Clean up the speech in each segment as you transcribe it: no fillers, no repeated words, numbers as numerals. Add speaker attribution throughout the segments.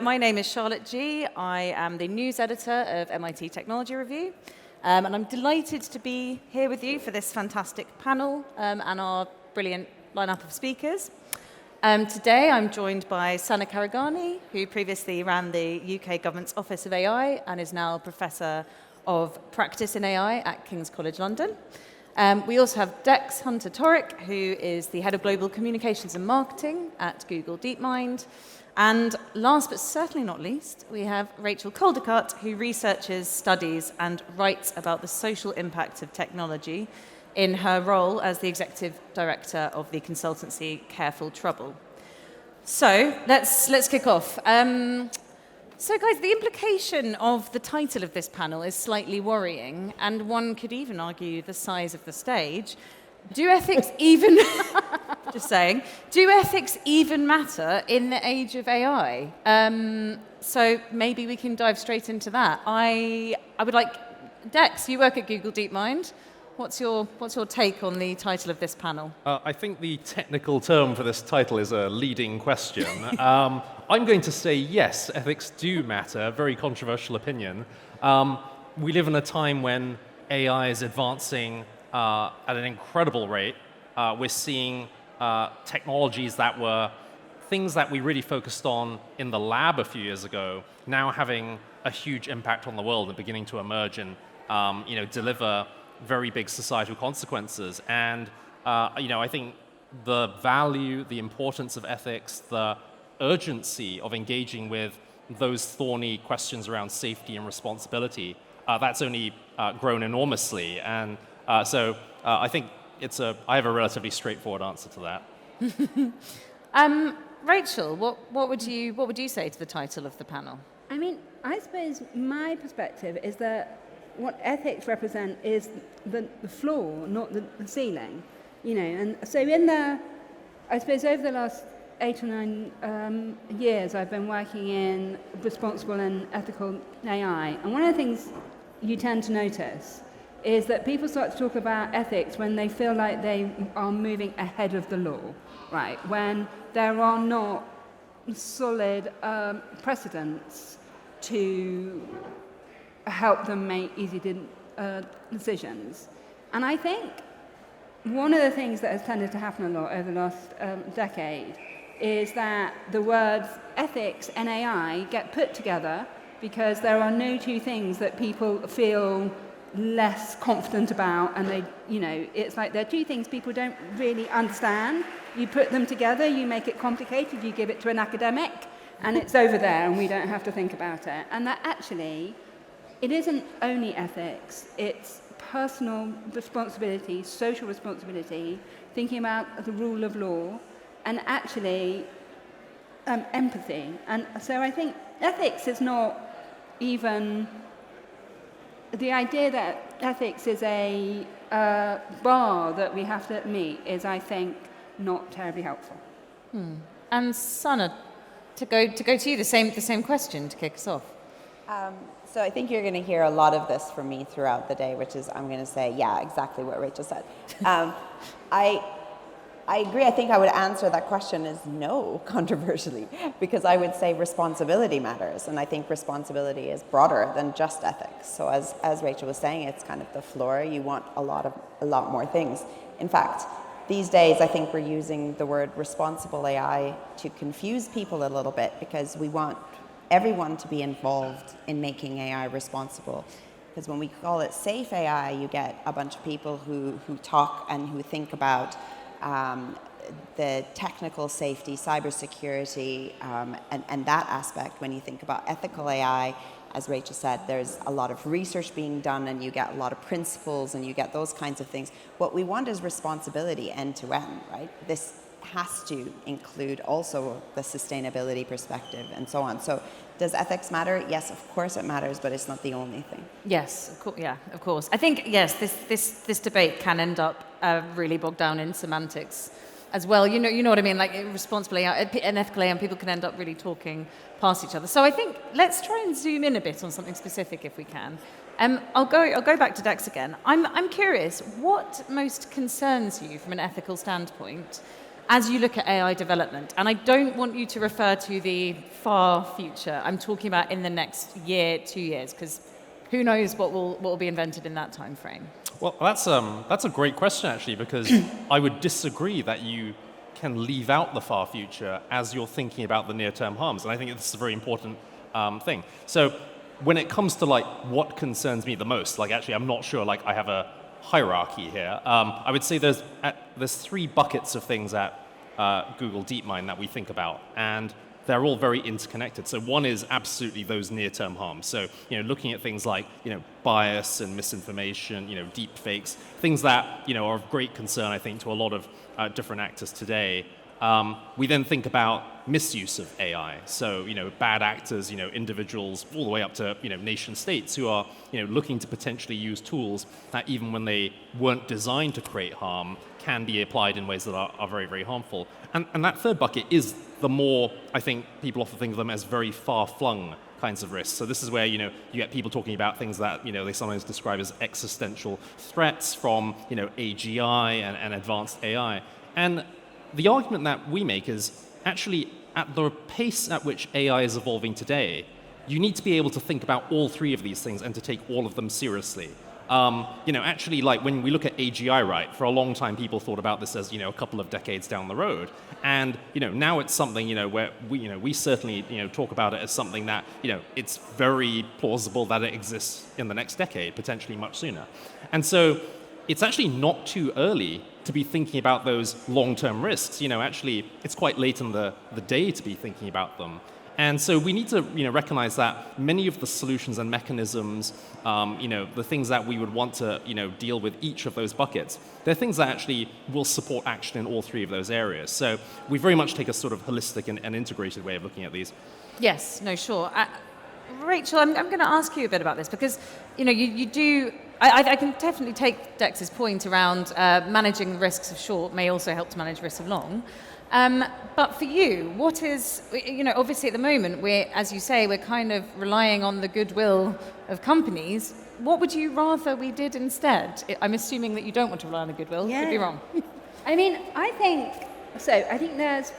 Speaker 1: my name is Charlotte G. I am the news editor of MIT Technology Review. And I'm delighted to be here with you for this fantastic panel and our brilliant lineup of speakers. Today I'm joined by Sana Khareghani, who previously ran the UK Government's Office of AI and is now Professor of Practice in AI at King's College London. We also have Dex Hunter-Torricke, who is the Head of Global Communications and Marketing at Google DeepMind. And last but certainly not least, we have Rachel Coldicutt, who researches, studies, and writes about the social impact of technology in her role as the Executive Director of the consultancy Careful Trouble. So let's kick off. So guys, the implication of the title of this panel is slightly worrying, and one could even argue the size of the stage. Do ethics even, just saying, do ethics even matter in the age of AI? So maybe we can dive straight into that. I would like, Dex, you work at Google DeepMind. What's your take on the title of this panel?
Speaker 2: I think the technical term for this title is a leading question. I'm going to say yes, ethics do matter, very controversial opinion. We live in a time when AI is advancing at an incredible rate. We're seeing technologies that were things that we really focused on in the lab a few years ago, now having a huge impact on the world and beginning to emerge and deliver very big societal consequences. And I think the value, the importance of ethics, the urgency of engaging with those thorny questions around safety and responsibility, that's only grown enormously. And so I think I have a relatively straightforward answer to that.
Speaker 1: Rachel, what would you say to the title of the panel?
Speaker 3: I mean, I suppose my perspective is that what ethics represent is the floor, not the ceiling, And so I suppose over the last 8 or 9 years, I've been working in responsible and ethical AI. And one of the things you tend to notice is that people start to talk about ethics when they feel like they are moving ahead of the law, right? When there are not solid precedents to help them make easy decisions. And I think one of the things that has tended to happen a lot over the last decade is that the words ethics and AI get put together because there are no two things that people feel less confident about, and it's like they're two things people don't really understand. You put them together, you make it complicated, you give it to an academic, and it's over there and we don't have to think about it. And that actually, it isn't only ethics, it's personal responsibility, social responsibility, thinking about the rule of law, and actually empathy. And so I think ethics is not even, the idea that ethics is a bar that we have to meet is, I think, not terribly helpful.
Speaker 1: And Sana, to go to you, the same question to kick us off.
Speaker 4: So I think you're going to hear a lot of this from me throughout the day, which is I'm going to say, yeah, exactly what Rachel said. I agree. I think I would answer that question as no, controversially, because I would say responsibility matters. And I think responsibility is broader than just ethics. So as Rachel was saying, it's kind of the floor. You want a lot more things. In fact, these days, I think we're using the word responsible AI to confuse people a little bit, because we want everyone to be involved in making AI responsible. Because when we call it safe AI, you get a bunch of people who talk and who think about the technical safety, cybersecurity, and that aspect. When you think about ethical AI, as Rachel said, there's a lot of research being done, and you get a lot of principles, and you get those kinds of things. What we want is responsibility end to end, right? This has to include also the sustainability perspective and so on. So does ethics matter? Yes, of course it matters, but it's not the only thing.
Speaker 1: Yes, of course. I think, yes, this debate can end up really bogged down in semantics as well. You know what I mean? Like responsible AI and ethical AI, and people can end up really talking past each other. So I think let's try and zoom in a bit on something specific if we can. I'll go back to Dex again. I'm curious, what most concerns you from an ethical standpoint as you look at AI development, and I don't want you to refer to the far future, I'm talking about in the next year, 2 years, because who knows what will be invented in that time frame.
Speaker 2: Well, that's a great question, actually, because I would disagree that you can leave out the far future as you're thinking about the near-term harms. And I think this is a very important thing. So when it comes to like what concerns me the most, like actually I'm not sure like I have a hierarchy here. I would say there's 3 buckets of things at Google DeepMind that we think about, and they're all very interconnected. So one is absolutely those near-term harms. So, looking at things like, bias and misinformation, deep fakes, things that, are of great concern, I think, to a lot of different actors today. We then think about misuse of AI. So, bad actors, individuals, all the way up to, nation states who are, looking to potentially use tools that even when they weren't designed to create harm, can be applied in ways that are very, very harmful. And that third bucket is the more, I think, people often think of them as very far-flung kinds of risks. So this is where, you get people talking about things that, they sometimes describe as existential threats from, AGI and advanced AI. And the argument that we make is actually at the pace at which AI is evolving today, you need to be able to think about all 3 of these things and to take all of them seriously. Actually, like when we look at AGI, right, for a long time people thought about this as, a couple of decades down the road. And, now it's something, where we certainly, talk about it as something that, it's very plausible that it exists in the next decade, potentially much sooner. And so it's actually not too early to be thinking about those long-term risks. Actually, it's quite late in the day to be thinking about them. And so we need to, recognize that many of the solutions and mechanisms, the things that we would want to, deal with each of those buckets, they're things that actually will support action in all 3 of those areas. So we very much take a sort of holistic and integrated way of looking at these.
Speaker 1: Yes, no, sure. Rachel, I'm going to ask you a bit about this because, you do. I can definitely take Dex's point around managing the risks of short may also help to manage risks of long. But for you, what is, obviously at the moment, as you say, we're kind of relying on the goodwill of companies. What would you rather we did instead? I'm assuming that you don't want to rely on the goodwill.
Speaker 3: Yeah.
Speaker 1: Could be wrong.
Speaker 3: I think there's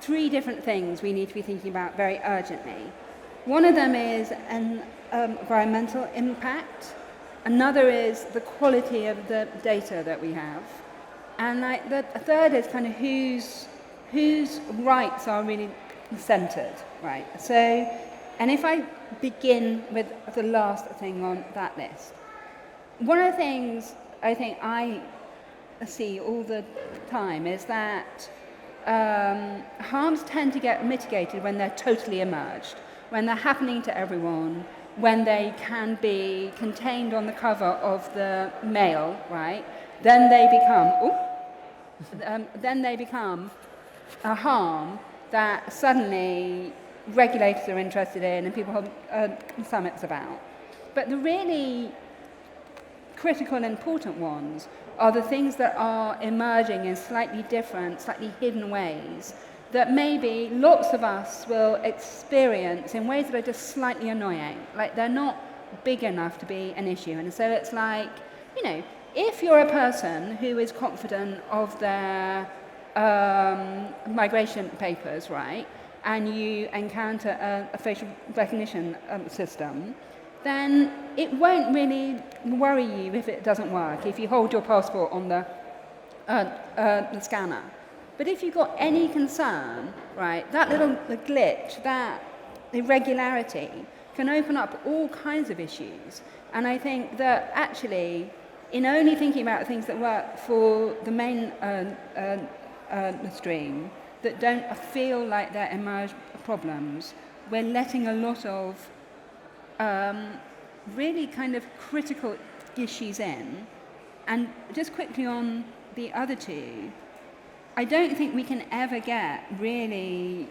Speaker 3: 3 different things we need to be thinking about very urgently. One of them is an environmental impact. Another is the quality of the data that we have. And the third is kind of whose rights are really centered, right? So, and if I begin with the last thing on that list, one of the things I think I see all the time is that harms tend to get mitigated when they're totally emerged, when they're happening to everyone, when they can be contained on the cover of the mail, right? Then they become a harm that suddenly regulators are interested in and people hold summits about. But the really critical and important ones are the things that are emerging in slightly different, slightly hidden ways that maybe lots of us will experience in ways that are just slightly annoying. Like they're not big enough to be an issue. And so it's like, if you're a person who is confident of their migration papers, right, and you encounter a facial recognition system, then it won't really worry you if it doesn't work, if you hold your passport on the scanner. But if you've got any concern, right, that little glitch, that irregularity can open up all kinds of issues. And I think that actually, in only thinking about things that work for the main stream, that don't feel like they're emerged problems, we're letting a lot of really kind of critical issues in. And just quickly on the other 2, I don't think we can ever get really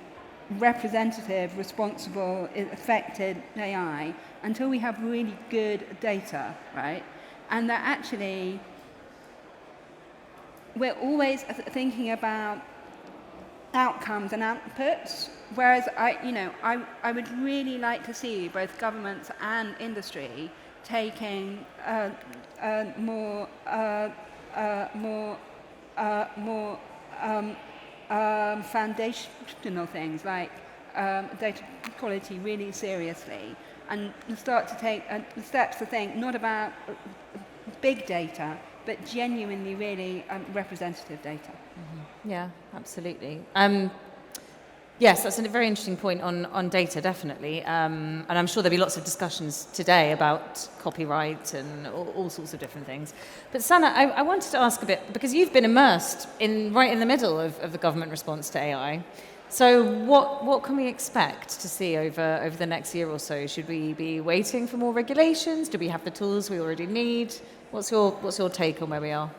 Speaker 3: representative, responsible, effective AI until we have really good data, right? And that actually we're always thinking about outcomes and outputs, whereas I would really like to see both governments and industry taking more foundational things like data quality really seriously, and start to take steps to think not about big data, but genuinely really representative data.
Speaker 1: Yeah, absolutely. Yes, that's a very interesting point on data, definitely. And I'm sure there'll be lots of discussions today about copyright and all sorts of different things. But Sana, I wanted to ask a bit, because you've been immersed right in the middle of the government response to AI. So what can we expect to see over the next year or so? Should we be waiting for more regulations? Do we have the tools we already need? What's your take on where we are?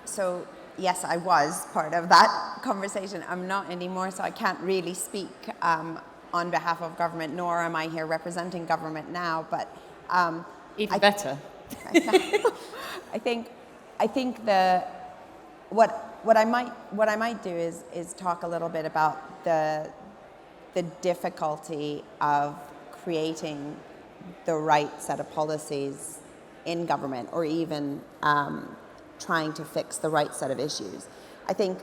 Speaker 4: So yes, I was part of that conversation. I'm not anymore, so I can't really speak on behalf of government, nor am I here representing government now. But
Speaker 1: even better.
Speaker 4: I think what I might do is talk a little bit about the difficulty of creating the right set of policies in government, or even trying to fix the right set of issues. I think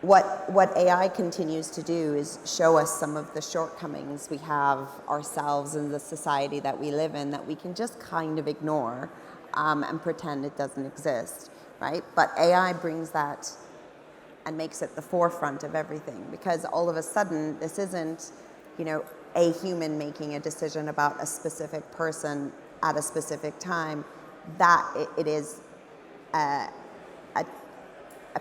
Speaker 4: what AI continues to do is show us some of the shortcomings we have ourselves in the society that we live in, that we can just kind of ignore and pretend it doesn't exist, right? But AI brings that and makes it the forefront of everything, because all of a sudden this isn't, a human making a decision about a specific person at a specific time. That it is a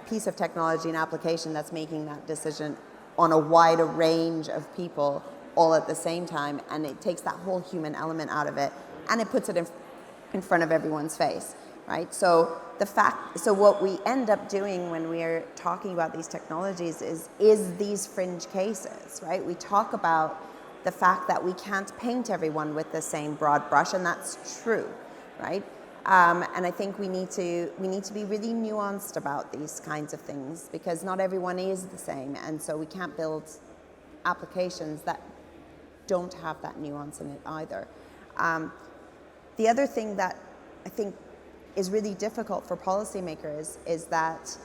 Speaker 4: piece of technology and application that's making that decision on a wider range of people all at the same time, and it takes that whole human element out of it and it puts it in front of everyone's face, right? So what we end up doing when we're talking about these technologies is these fringe cases, right? We talk about the fact that we can't paint everyone with the same broad brush, and that's true, right? And I think we need to be really nuanced about these kinds of things, because not everyone is the same, and so we can't build applications that don't have that nuance in it either. The other thing that I think is really difficult for policymakers is that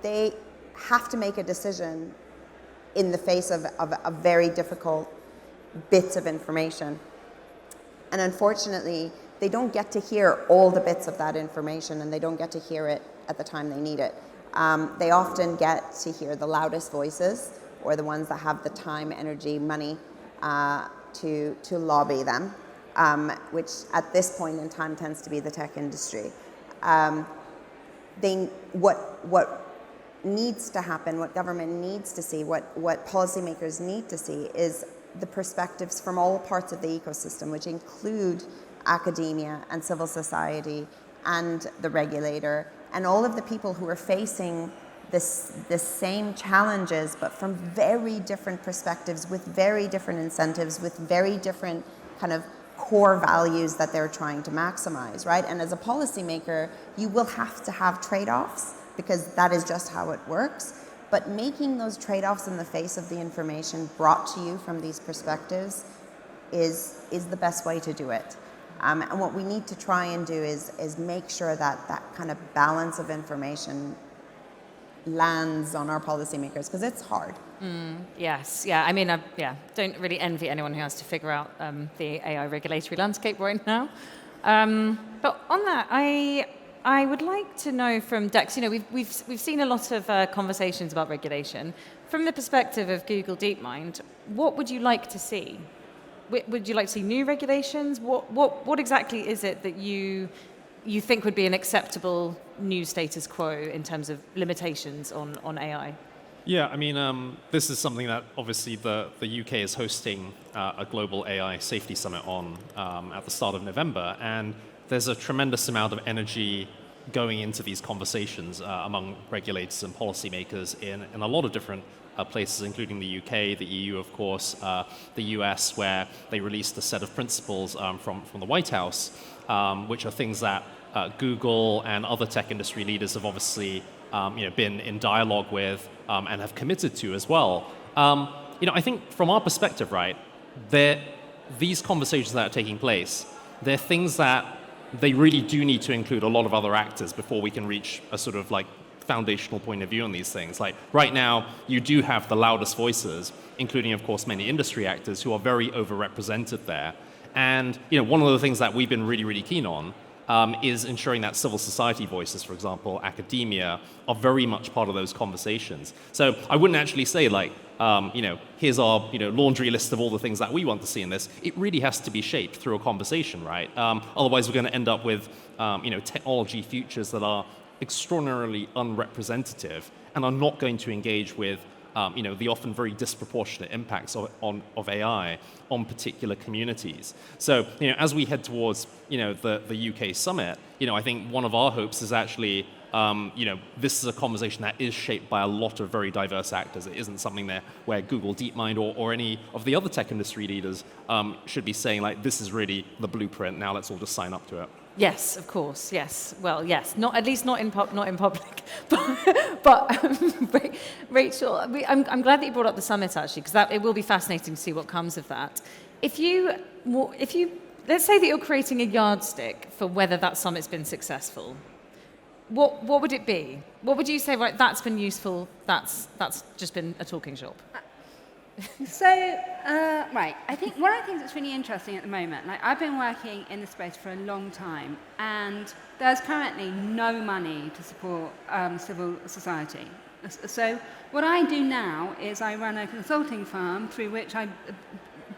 Speaker 4: they have to make a decision in the face of a very difficult bits of information. And unfortunately, they don't get to hear all the bits of that information, and they don't get to hear it at the time they need it. They often get to hear the loudest voices, or the ones that have the time, energy, money to lobby them, which at this point in time tends to be the tech industry. What needs to happen, what government needs to see, what policymakers need to see is the perspectives from all parts of the ecosystem, which include academia and civil society and the regulator and all of the people who are facing the same challenges, but from very different perspectives, with very different incentives, with very different kind of core values that they're trying to maximize, right? And as a policymaker, you will have to have trade-offs, because that is just how it works. But making those trade-offs in the face of the information brought to you from these perspectives is the best way to do it. And what we need to try and do is make sure that that kind of balance of information lands on our policymakers, because it's hard.
Speaker 1: Yes, yeah. I mean, don't really envy anyone who has to figure out the AI regulatory landscape right now. But on that, I would like to know from Dex, we've seen a lot of conversations about regulation. From the perspective of Google DeepMind, what would you like to see? Would you like to see new regulations? What exactly is it that you think would be an acceptable new status quo in terms of limitations on AI?
Speaker 2: Yeah, I mean, this is something that obviously the UK is hosting a global AI safety summit on at the start of November, and there's a tremendous amount of energy going into these conversations among regulators and policymakers in a lot of different places, including the UK, the EU, of course, the US, where they released a set of principles from the White House, which are things that Google and other tech industry leaders have obviously been in dialogue with and have committed to as well. I think from our perspective, right, these conversations that are taking place, they're things that they really do need to include a lot of other actors before we can reach a sort of like foundational point of view on these things. Like right now, you do have the loudest voices, including, of course, many industry actors who are very overrepresented there. And one of the things that we've been really, really keen on is ensuring that civil society voices, for example, academia, are very much part of those conversations. So I wouldn't actually say like, here's our laundry list of all the things that we want to see in this. It really has to be shaped through a conversation, right? Otherwise, we're going to end up with technology futures that are extraordinarily unrepresentative and are not going to engage with the often very disproportionate impacts of AI on particular communities. So, as we head towards, the UK summit, I think one of our hopes is actually, this is a conversation that is shaped by a lot of very diverse actors. It isn't something there where Google, DeepMind, or any of the other tech industry leaders should be saying, like, this is really the blueprint, now let's all just sign up to it.
Speaker 1: Yes, of course. Yes. Well, yes. Not at least not in public. But Rachel, I'm glad that you brought up the summit actually, because it will be fascinating to see what comes of that. If you let's say that you're creating a yardstick for whether that summit's been successful, what would it be? What would you say? Right, that's been useful. That's just been a talking shop.
Speaker 3: So, right, I think one of the things that's really interesting at the moment, like I've been working in this space for a long time, and there's currently no money to support civil society. So what I do now is I run a consulting firm through which I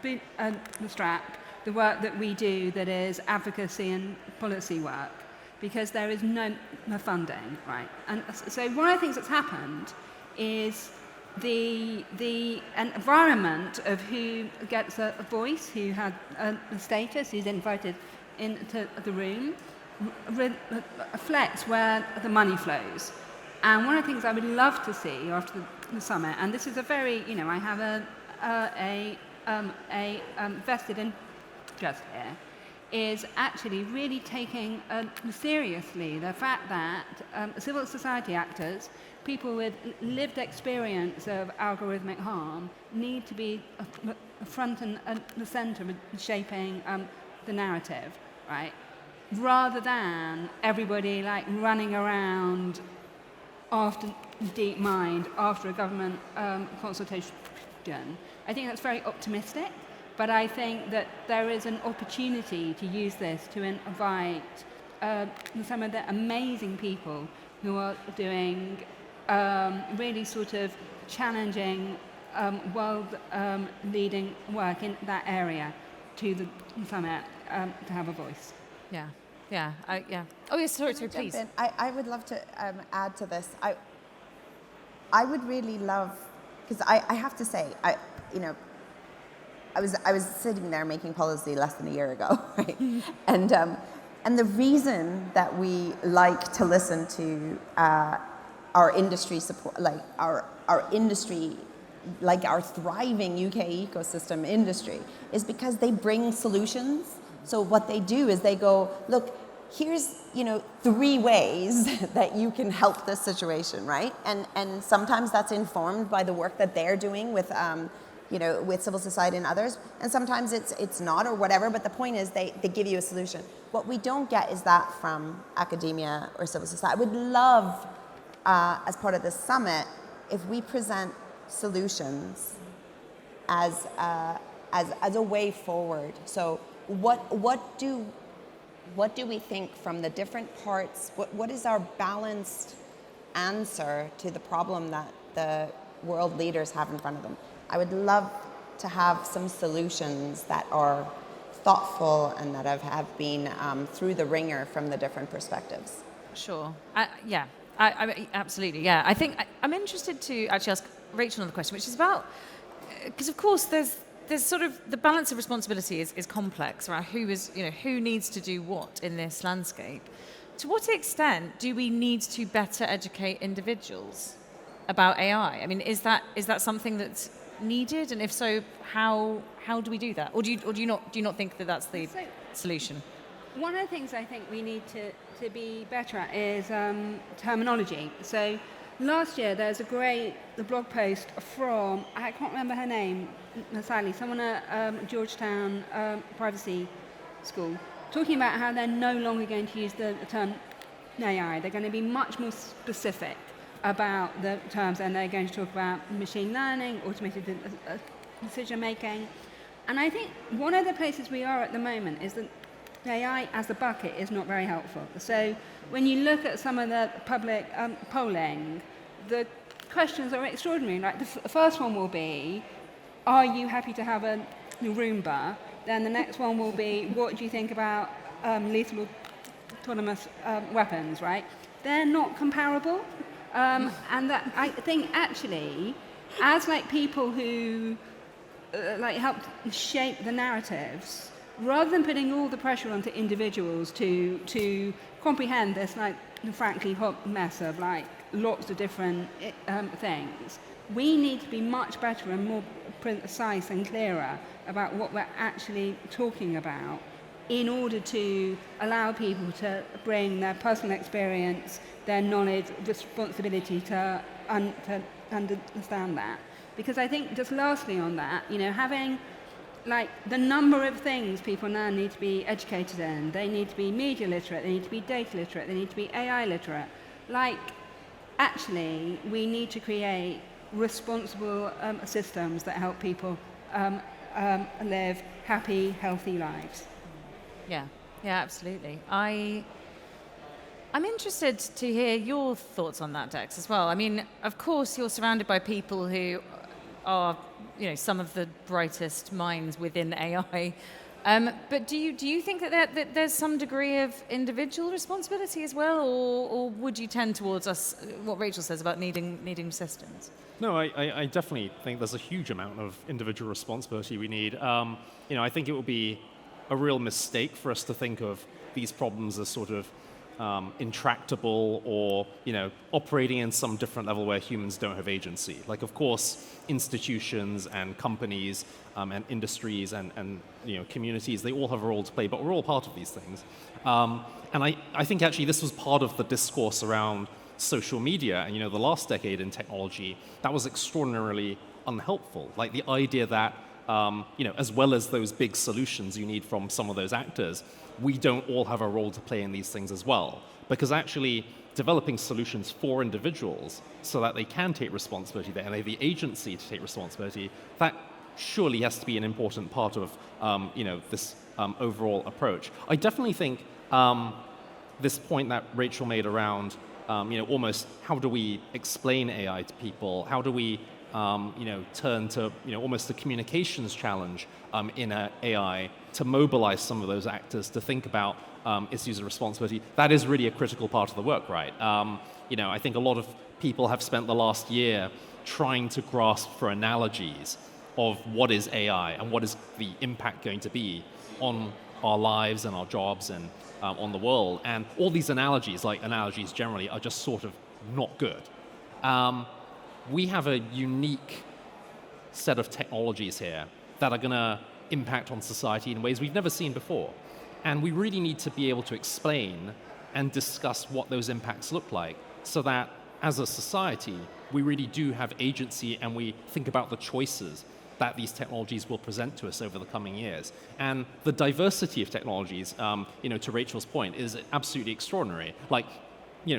Speaker 3: bootstrap the work that we do that is advocacy and policy work, because there is no funding, right? And so one of the things that's happened is the environment of who gets a voice, who had a status, who's invited into the room, reflects where the money flows. And one of the things I would love to see after the summit, and this is a very, I have a vested interest here, is actually really taking seriously the fact that civil society actors, people with lived experience of algorithmic harm, need to be front and the center of shaping the narrative, right? Rather than everybody like running around after DeepMind, after a government consultation. I think that's very optimistic, but I think that there is an opportunity to use this to invite some of the amazing people who are doing really sort of challenging, world-leading work in that area to the summit to have a voice.
Speaker 1: Yeah. Yeah. Yeah. Oh, yes. Sorry, please.
Speaker 4: I would love to add to this. I would really love, because I have to say, I was sitting there making policy less than a year ago, right? And the reason that we like to listen to our industry support, like our industry, like our thriving UK ecosystem industry, is because they bring solutions. So what they do is they go, look, here's 3 ways that you can help this situation, right? And sometimes that's informed by the work that they're doing with with civil society and others, and sometimes it's not or whatever. But the point is they give you a solution. What we don't get is that from academia or civil society. I would love, as part of this summit, if we present solutions as a way forward. So what do we think from the different parts? What is our balanced answer to the problem that the world leaders have in front of them? I would love to have some solutions that are thoughtful and that have been through the ringer from the different perspectives.
Speaker 1: Sure. Yeah. I absolutely. Yeah. I think I'm interested to actually ask Rachel another question, which is about, because of course there's sort of the balance of responsibility is complex around who needs to do what in this landscape. To what extent do we need to better educate individuals about AI? I mean, is that something that's needed, and if so, how do we do that, or do you not think that that's the solution?
Speaker 3: One of the things I think we need to be better at is terminology. So last year there's the blog post from, I can't remember her name, sadly, someone at Georgetown Privacy School, talking about how they're no longer going to use the term AI. They're going to be much more specific about the terms, and they're going to talk about machine learning, automated decision making. And I think one of the places we are at the moment is that AI as a bucket is not very helpful. So when you look at some of the public polling, the questions are extraordinary. Like the first one will be, are you happy to have a Roomba? Then the next one will be, what do you think about lethal autonomous weapons, right? They're not comparable. And that I think actually, as like people who like helped shape the narratives, rather than putting all the pressure onto individuals to comprehend this like frankly hot mess of like lots of different things, we need to be much better and more precise and clearer about what we're actually talking about in order to allow people to bring their personal experience, their knowledge, responsibility to understand that. Because I think just lastly on that, having like the number of things people now need to be educated in, they need to be media literate, they need to be data literate, they need to be AI literate. Like actually we need to create responsible systems that help people live happy, healthy lives.
Speaker 1: Yeah, absolutely. I'm interested to hear your thoughts on that, Dex, as well. I mean, of course, you're surrounded by people who are, some of the brightest minds within AI. But do you think that there's some degree of individual responsibility as well, or would you tend towards what Rachel says about needing systems?
Speaker 2: No, I definitely think there's a huge amount of individual responsibility we need. I think it would be a real mistake for us to think of these problems as sort of intractable or operating in some different level where humans don't have agency. Like, of course, institutions and companies and industries and communities, they all have a role to play, but we're all part of these things. And I think actually this was part of the discourse around social media and the last decade in technology that was extraordinarily unhelpful. Like the idea that as well as those big solutions you need from some of those actors, we don't all have a role to play in these things as well. Because actually developing solutions for individuals so that they can take responsibility there and they have the agency to take responsibility, that surely has to be an important part of this overall approach. I definitely think this point that Rachel made around almost how do we explain AI to people? How do we turn to almost a communications challenge in AI to mobilize some of those actors to think about issues of responsibility. That is really a critical part of the work, right? I think a lot of people have spent the last year trying to grasp for analogies of what is AI and what is the impact going to be on our lives and our jobs and on the world. And all these analogies, like analogies generally, are just sort of not good. We have a unique set of technologies here that are going to impact on society in ways we've never seen before. And we really need to be able to explain and discuss what those impacts look like so that as a society, we really do have agency and we think about the choices that these technologies will present to us over the coming years. And the diversity of technologies, to Rachel's point, is absolutely extraordinary. Like,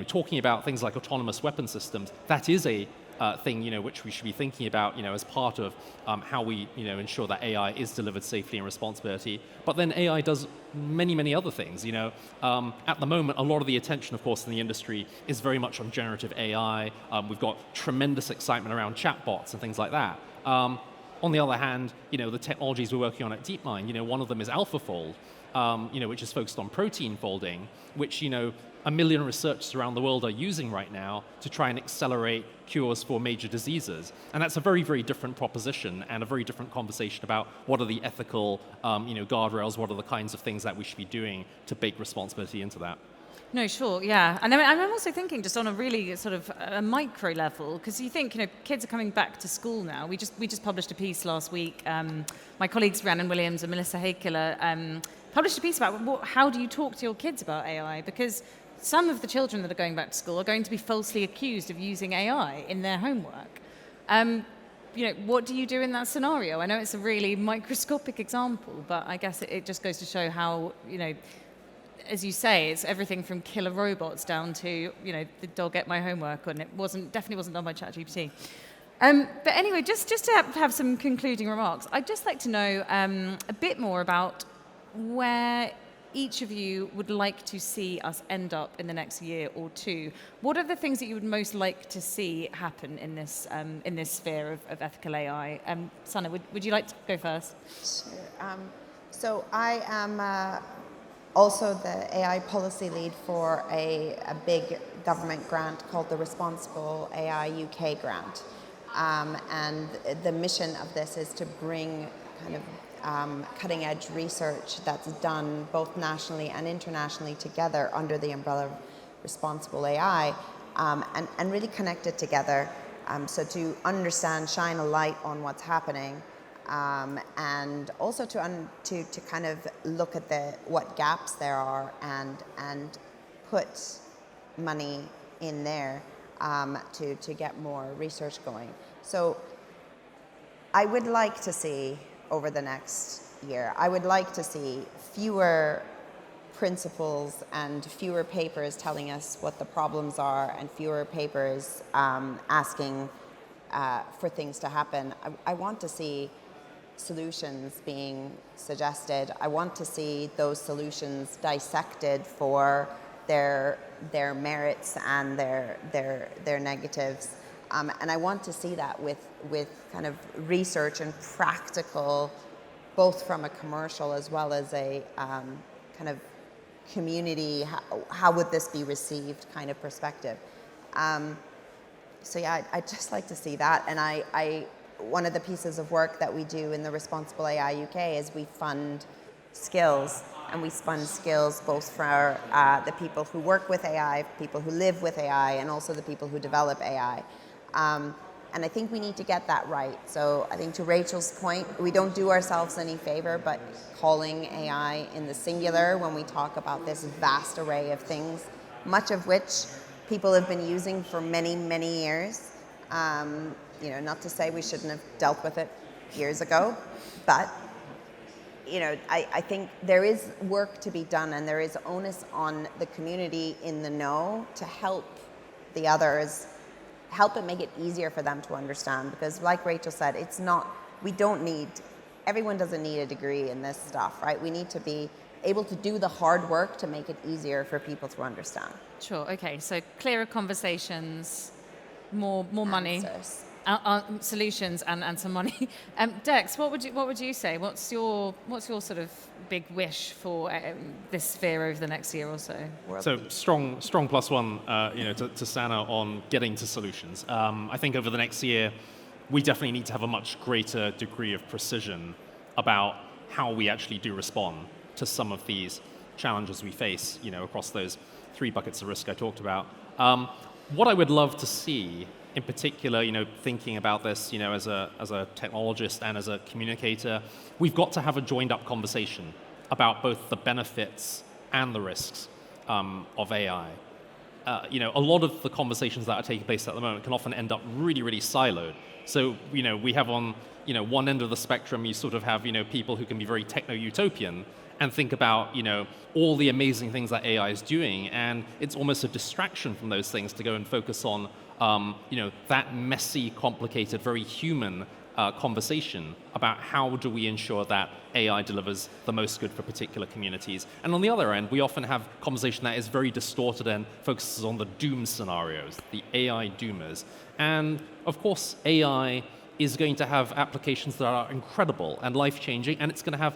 Speaker 2: talking about things like autonomous weapon systems, that is a thing, which we should be thinking about, as part of how we, ensure that AI is delivered safely and responsibility. But then AI does many, many other things. At the moment, a lot of the attention, of course, in the industry is very much on generative AI. We've got tremendous excitement around chatbots and things like that. On the other hand, the technologies we're working on at DeepMind, one of them is AlphaFold, which is focused on protein folding, which, 1 million researchers around the world are using right now to try and accelerate cures for major diseases. And that's a very, very different proposition and a very different conversation about what are the ethical, guardrails, what are the kinds of things that we should be doing to bake responsibility into that.
Speaker 1: No, sure, yeah. And I'm also thinking just on a really sort of a micro level, because you think, kids are coming back to school now. We just published a piece last week. My colleagues Rhiannon Williams and Melissa Hakeler published a piece about how do you talk to your kids about AI, because some of the children that are going back to school are going to be falsely accused of using AI in their homework. What do you do in that scenario? I know it's a really microscopic example, but I guess it just goes to show how, as you say, it's everything from killer robots down to, you know, did dog get my homework? And it definitely wasn't done by ChatGPT. But anyway, just to have some concluding remarks, I'd just like to know a bit more about where each of you would like to see us end up in the next year or two. What are the things that you would most like to see happen in this sphere of ethical AI? Sana, would you like to go first?
Speaker 4: Sure. So I am also the AI policy lead for a big government grant called the Responsible AI UK grant. And the mission of this is to bring kind of cutting edge research that's done both nationally and internationally together under the umbrella of responsible AI and really connect it together. So to understand, shine a light on what's happening and also to kind of look at what gaps there are and put money in there to get more research going. So I would like to see over the next year, I would like to see fewer principles and fewer papers telling us what the problems are and fewer papers asking for things to happen. I want to see solutions being suggested. I want to see those solutions dissected for their merits and their negatives. And I want to see that with kind of research and practical, both from a commercial as well as a kind of community, how would this be received kind of perspective. So yeah, I'd just like to see that. And one of the pieces of work that we do in the Responsible AI UK is we fund skills. And we fund skills both for the people who work with AI, people who live with AI, and also the people who develop AI. And I think we need to get that right. So I think to Rachel's point, we don't do ourselves any favor, but calling AI in the singular when we talk about this vast array of things, much of which people have been using for many, many years. You know, not to say we shouldn't have dealt with it years ago, but you know, I think there is work to be done, and there is onus on the community in the know to help the others, help it make it easier for them to understand. Because like Rachel said, everyone doesn't need a degree in this stuff, right? We need to be able to do the hard work to make it easier for people to understand.
Speaker 1: Sure, okay, so clearer conversations, more money. Solutions and some money. Dex, what would you say? What's your sort of big wish for this sphere over the next year or so?
Speaker 2: So strong +1, you know, to Sana on getting to solutions. I think over the next year, we definitely need to have a much greater degree of precision about how we actually do respond to some of these challenges we face, you know, across those 3 buckets of risk I talked about. What I would love to see, in particular, you know, thinking about this, you know, as a technologist and as a communicator, we've got to have a joined-up conversation about both the benefits and the risks of AI. You know, a lot of the conversations that are taking place at the moment can often end up really, really siloed. So, you know, we have on, you know, one end of the spectrum, you sort of have, you know, people who can be very techno-utopian and think about, you know, all the amazing things that AI is doing, and it's almost a distraction from those things to go and focus on you know, that messy, complicated, very human conversation about how do we ensure that AI delivers the most good for particular communities. And on the other end, we often have conversation that is very distorted and focuses on the doom scenarios, the AI doomers. And of course, AI is going to have applications that are incredible and life-changing, and it's going to have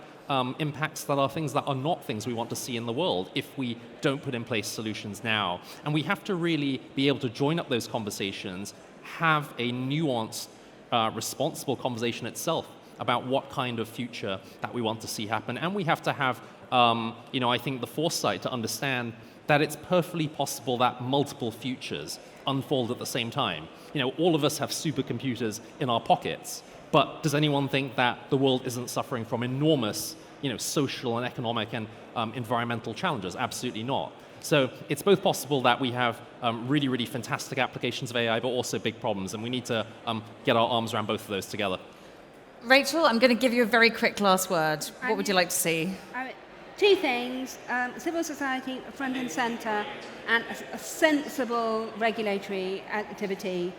Speaker 2: impacts that are things that are not things we want to see in the world if we don't put in place solutions now. And we have to really be able to join up those conversations, have a nuanced, responsible conversation itself about what kind of future that we want to see happen. And we have to have, you know, I think the foresight to understand that it's perfectly possible that multiple futures unfold at the same time. You know, all of us have supercomputers in our pockets, but does anyone think that the world isn't suffering from enormous, you know, social and economic and environmental challenges? Absolutely not. So it's both possible that we have really, really fantastic applications of AI, but also big problems, and we need to get our arms around both of those together.
Speaker 1: Rachel, I'm going to give you a very quick last word. What would you like to see?
Speaker 3: two things, civil society front and centre, and a sensible regulatory activity.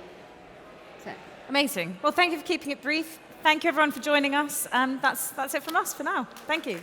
Speaker 3: So.
Speaker 1: Amazing. Well, thank you for keeping it brief. Thank you, everyone, for joining us. That's it from us for now. Thank you.